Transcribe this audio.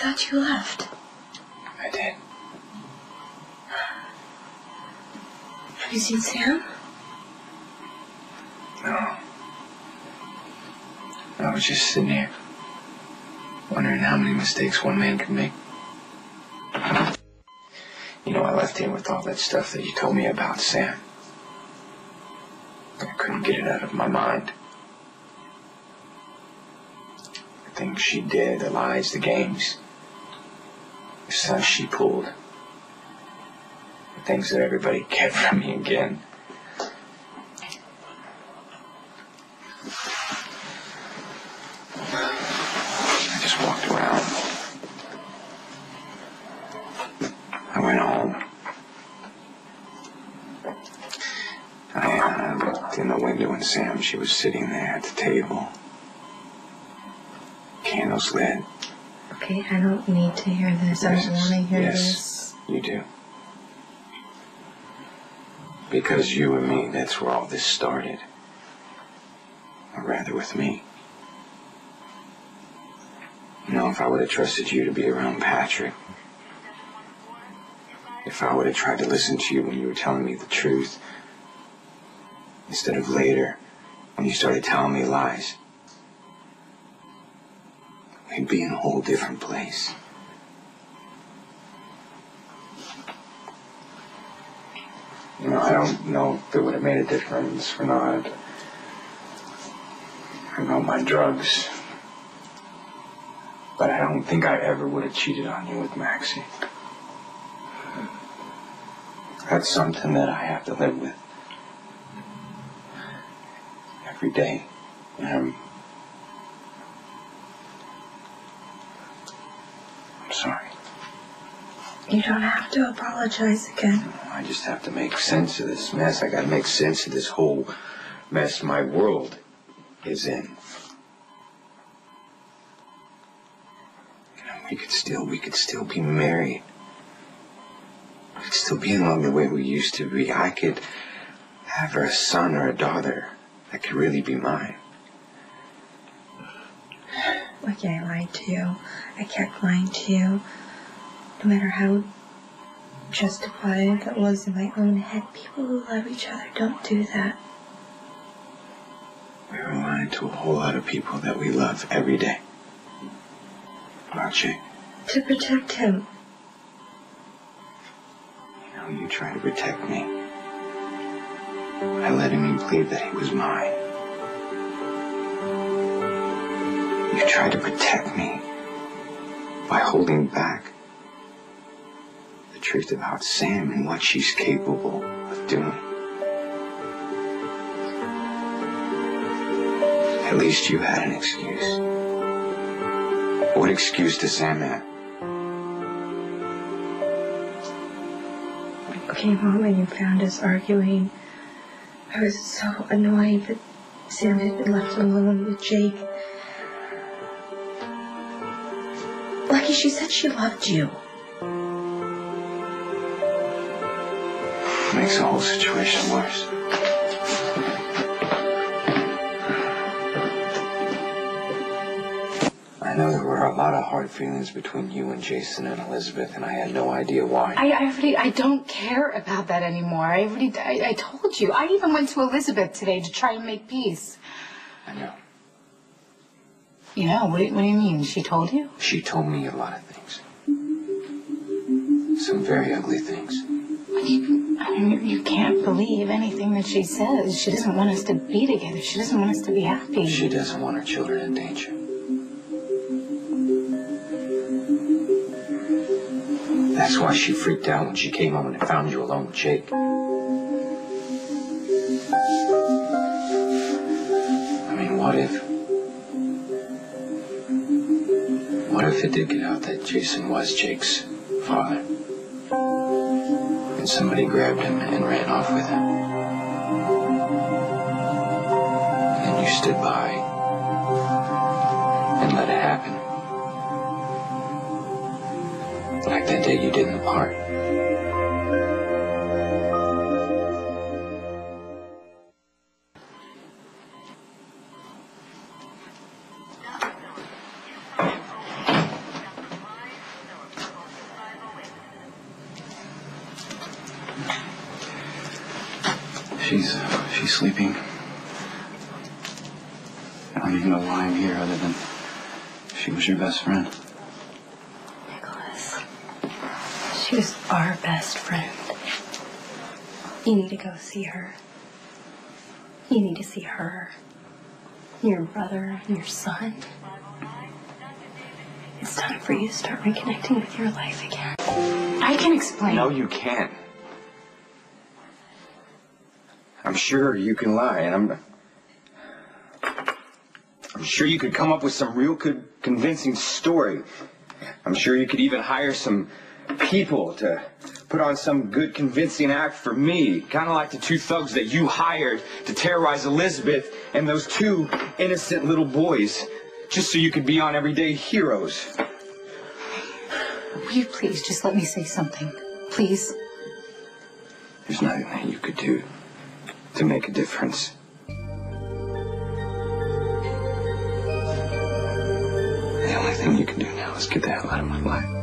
thought you left. I did. Have you seen Sam? No. I was just sitting here, wondering how many mistakes one man could make. You know, I left here with all that stuff that you told me about Sam. I couldn't get it out of my mind. The things she did, the lies, the games, the stunts she pulled, the things that everybody kept from me again. I just walked around. I went home. I looked in the window and Sam, she was sitting there at the table. Candles lit. Okay, I don't need to hear this. I don't want to hear this. You do. Because you and me, that's where all this started. Or rather with me. You know, if I would have trusted you to be around Patrick, if I would have tried to listen to you when you were telling me the truth, instead of later, when you started telling me lies, we'd be in a whole different place. You know, I don't know if it would have made a difference or not. I know my drugs. But I don't think I ever would have cheated on you with Maxie. That's something that I have to live with. Every day. And I'm sorry. You don't have to apologize again. I just have to make sense of this mess. I gotta make sense of this whole mess my world is in. You know, we could still be married. We could still be in love the way we used to be. I could have a son or a daughter that could really be mine. Okay, I lied to you. I kept lying to you. No matter how justified that was in my own head, people who love each other don't do that. We were lying to a whole lot of people that we love every day. Aren't you? To protect him. You know, you tried to protect me by letting me believe that he was mine. You tried to protect me by holding back the truth about Sam and what she's capable of doing. At least you had an excuse. What excuse does Sam have? When you came home and you found us arguing, I was so annoyed that Sam had been left alone with Jake. Lucky she said she loved you. Makes the whole situation worse. I know there were a lot of hard feelings between you and Jason and Elizabeth, and I had no idea why. I don't care about that anymore. I told you. I even went to Elizabeth today to try and make peace. I know. You know, what do you mean? She told you? She told me a lot of things. Some very ugly things. You can't believe anything that she says. She doesn't want us to be together. She doesn't want us to be happy. She doesn't want her children in danger. That's why she freaked out when she came home and found you alone with Jake. I mean, what if it did get out that Jason was Jake's father? And somebody grabbed him and ran off with him. And you stood by and let it happen. Like that day you did in the park. She's sleeping. I don't even know why I'm here other than she was your best friend. Nickolas, she was our best friend. You need to go see her. You need to see her, your brother, and your son. It's time for you to start reconnecting with your life again. I can explain. No, you can't. I'm sure you can lie, and I'm sure you could come up with some real good, convincing story. I'm sure you could even hire some people to put on some good, convincing act for me. Kind of like the two thugs that you hired to terrorize Elizabeth and those two innocent little boys, just so you could be on Everyday Heroes. Will you please just let me say something? Please? There's nothing that you could do to make a difference. The only thing you can do now is get the hell out of my life.